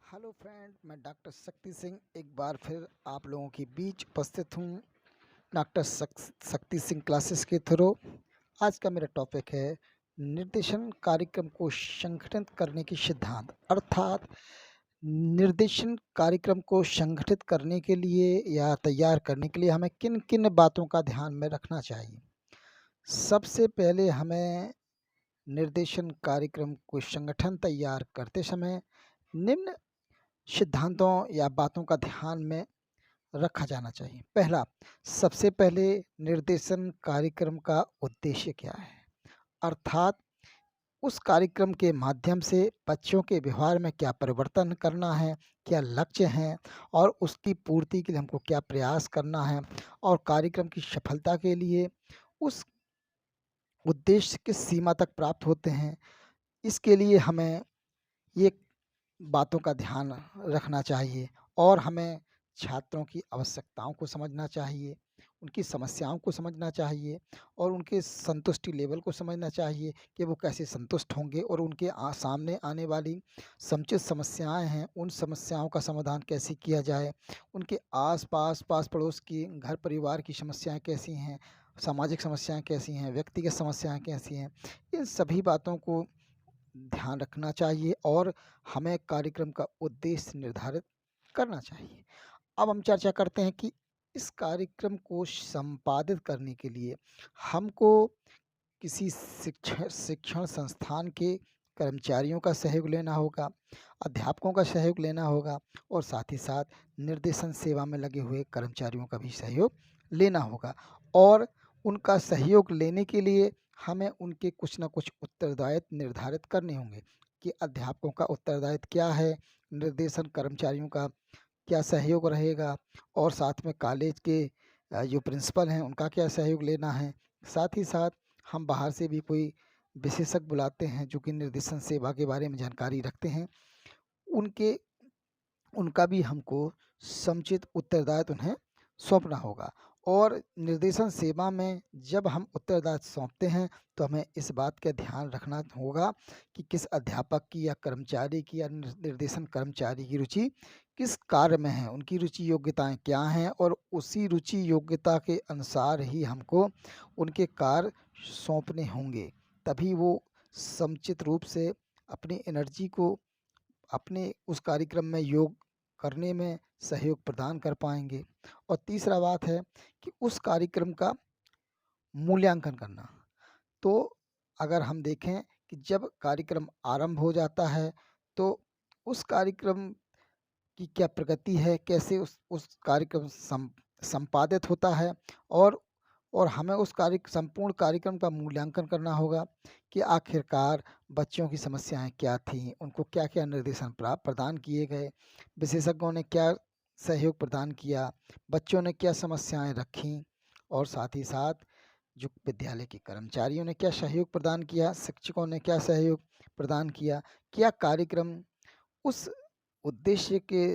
Hello friend, मैं doctor Shakti Singh एक बार फिर आप लोगों के बीच उपस्थित हूँ डॉक्टर शक्ति सिंह क्लासेस के थ्रू। आज का मेरा टॉपिक है निर्देशन कार्यक्रम को संगठित करने के सिद्धांत, अर्थात निर्देशन कार्यक्रम को संगठित करने के लिए या तैयार करने के लिए हमें किन किन बातों का ध्यान में रखना चाहिए। सबसे पहले हमें निर्देशन कार्यक्रम को संगठन तैयार करते समय निम्न सिद्धांतों या बातों का ध्यान में रखा जाना चाहिए। पहला, सबसे पहले निर्देशन कार्यक्रम का उद्देश्य क्या है, अर्थात उस कार्यक्रम के माध्यम से बच्चों के व्यवहार में क्या परिवर्तन करना है, क्या लक्ष्य हैं और उसकी पूर्ति के लिए हमको क्या प्रयास करना है और कार्यक्रम की सफलता के लिए उस उद्देश्य किस सीमा तक प्राप्त होते हैं। इसके लिए हमें ये बातों का ध्यान रखना चाहिए और हमें छात्रों की आवश्यकताओं को समझना चाहिए, उनकी समस्याओं को समझना चाहिए और उनके संतुष्टि लेवल को समझना चाहिए कि वो कैसे संतुष्ट होंगे और उनके सामने आने वाली समुचित समस्याएं हैं, उन समस्याओं का समाधान कैसे किया जाए। उनके पास पड़ोस की घर परिवार की समस्याएं कैसी हैं, सामाजिक समस्याएं कैसी हैं, व्यक्तिगत समस्याएं कैसी हैं, इन सभी बातों को ध्यान रखना चाहिए और हमें कार्यक्रम का उद्देश्य निर्धारित करना चाहिए। अब हम चर्चा करते हैं कि इस कार्यक्रम को संपादित करने के लिए हमको किसी शिक्षण संस्थान के कर्मचारियों का सहयोग लेना होगा, अध्यापकों का सहयोग लेना होगा और साथ ही साथ निर्देशन सेवा में लगे हुए कर्मचारियों का भी सहयोग लेना होगा। और उनका सहयोग लेने के लिए हमें उनके कुछ न कुछ उत्तरदायित्व निर्धारित करने होंगे कि अध्यापकों का उत्तरदायित्व क्या है, निर्देशन कर्मचारियों का क्या सहयोग रहेगा और साथ में कॉलेज के जो प्रिंसिपल हैं उनका क्या सहयोग लेना है। साथ ही साथ हम बाहर से भी कोई विशेषज्ञ बुलाते हैं जो कि निर्देशन सेवा के बारे में जानकारी रखते हैं, उनके उनका भी हमको समुचित उत्तरदायित्व उन्हें सौंपना होगा। और निर्देशन सेवा में जब हम उत्तरदायित्व सौंपते हैं तो हमें इस बात का ध्यान रखना होगा कि किस अध्यापक की या कर्मचारी की या निर्देशन कर्मचारी की रुचि किस कार्य में है, उनकी रुचि योग्यताएं क्या हैं और उसी रुचि योग्यता के अनुसार ही हमको उनके कार्य सौंपने होंगे। तभी वो समुचित रूप से अपनी एनर्जी को अपने उस कार्यक्रम में योग करने में सहयोग प्रदान कर पाएंगे। और तीसरा बात है कि उस कार्यक्रम का मूल्यांकन करना। तो अगर हम देखें कि जब कार्यक्रम आरंभ हो जाता है तो उस कार्यक्रम की क्या प्रगति है, कैसे उस कार्यक्रम संपादित होता है और हमें उस संपूर्ण कार्यक्रम का मूल्यांकन करना होगा कि आखिरकार बच्चों की समस्याएं क्या थीं, उनको क्या-क्या निर्देशन प्रदान किए गए, विशेषज्ञों ने क्या सहयोग प्रदान किया, बच्चों ने क्या समस्याएं रखीं और साथ ही साथ जो विद्यालय के कर्मचारियों ने क्या सहयोग प्रदान किया, शिक्षकों ने क्या सहयोग प्रदान किया, क्या कार्यक्रम उस उद्देश्य के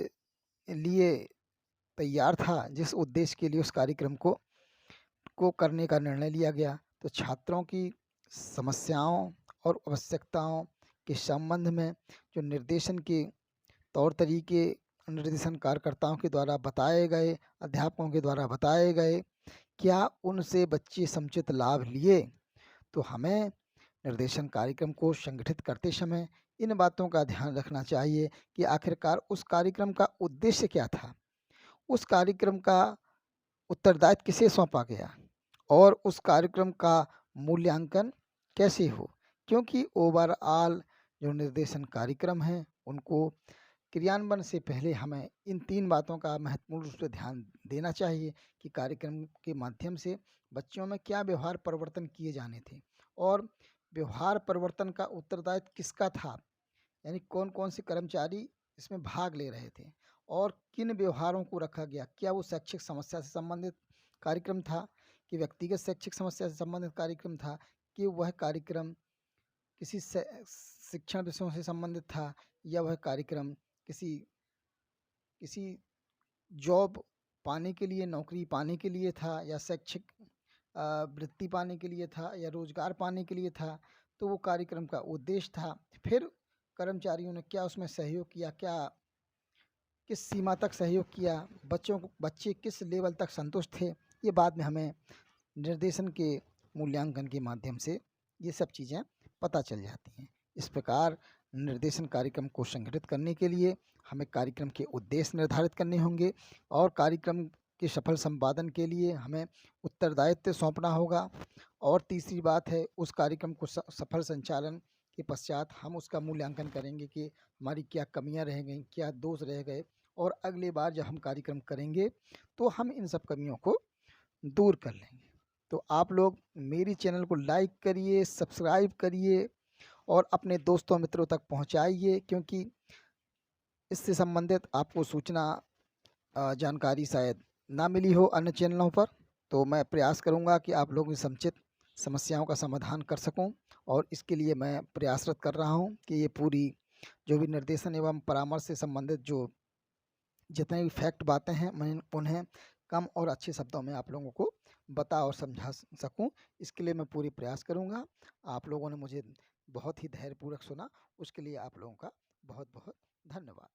लिए तैयार था जिस उद्देश्य के लिए उस कार्यक्रम को करने का निर्णय लिया गया। तो छात्रों की समस्याओं और आवश्यकताओं के संबंध में जो निर्देशन के तौर तरीके निर्देशन कार्यकर्ताओं के द्वारा बताए गए, अध्यापकों के द्वारा बताए गए, क्या उनसे बच्चे समुचित लाभ लिए। तो हमें निर्देशन कार्यक्रम को संगठित करते समय इन बातों का ध्यान रखना चाहिए कि आखिरकार उस कार्यक्रम का उद्देश्य क्या था, उस कार्यक्रम का उत्तरदायित्व किसे सौंपा गया और उस कार्यक्रम का मूल्यांकन कैसे हो। क्योंकि ओवरऑल जो निर्देशन कार्यक्रम हैं उनको क्रियान्वयन से पहले हमें इन 3 बातों का महत्वपूर्ण रूप से ध्यान देना चाहिए कि कार्यक्रम के माध्यम से बच्चों में क्या व्यवहार परिवर्तन किए जाने थे और व्यवहार परिवर्तन का उत्तरदायित्व किसका था, यानी कौन-कौन से कर्मचारी इसमें भाग ले रहे थे और किन व्यवहारों को रखा गया। क्या वो शैक्षिक समस्या से संबंधित कार्यक्रम था कि व्यक्तिगत शैक्षिक समस्या से संबंधित कार्यक्रम था कि वह कार्यक्रम किसी शिक्षण विषयों से संबंधित था या वह कार्यक्रम किसी किसी जॉब पाने के लिए, नौकरी पाने के लिए था या शैक्षिक वृत्ति पाने के लिए था या रोजगार पाने के लिए था। तो वो कार्यक्रम का उद्देश्य था। फिर कर्मचारियों ने क्या उसमें सहयोग किया, क्या किस सीमा तक सहयोग किया, बच्चे किस लेवल तक संतुष्ट थे, ये बाद में हमें निर्देशन के मूल्यांकन के माध्यम से ये सब चीज़ें पता चल जाती हैं। इस प्रकार निर्देशन कार्यक्रम को संगठित करने के लिए हमें कार्यक्रम के उद्देश्य निर्धारित करने होंगे और कार्यक्रम के सफल संपादन के लिए हमें उत्तरदायित्व सौंपना होगा। और तीसरी बात है, उस कार्यक्रम को सफल संचालन के पश्चात हम उसका मूल्यांकन करेंगे कि हमारी क्या कमियां रह गईं, क्या दोष रह गए, और अगली बार जब हम कार्यक्रम करेंगे तो हम इन सब कमियों को दूर कर लेंगे। तो आप लोग मेरी चैनल को लाइक करिए, सब्सक्राइब करिए और अपने दोस्तों मित्रों तक पहुंचाइए, क्योंकि इससे संबंधित आपको सूचना जानकारी शायद ना मिली हो अन्य चैनलों पर। तो मैं प्रयास करूंगा कि आप लोगों की समुचित समस्याओं का समाधान कर सकूं, और इसके लिए मैं प्रयासरत कर रहा हूं कि ये पूरी जो भी निर्देशन एवं परामर्श से संबंधित जो जितने भी फैक्ट बातें हैं मैं उन्हें कम और अच्छे शब्दों में आप लोगों को बता और समझा सकूं। इसके लिए मैं पूरी प्रयास करूंगा। आप लोगों ने मुझे बहुत ही धैर्यपूर्वक सुना, उसके लिए आप लोगों का बहुत बहुत धन्यवाद।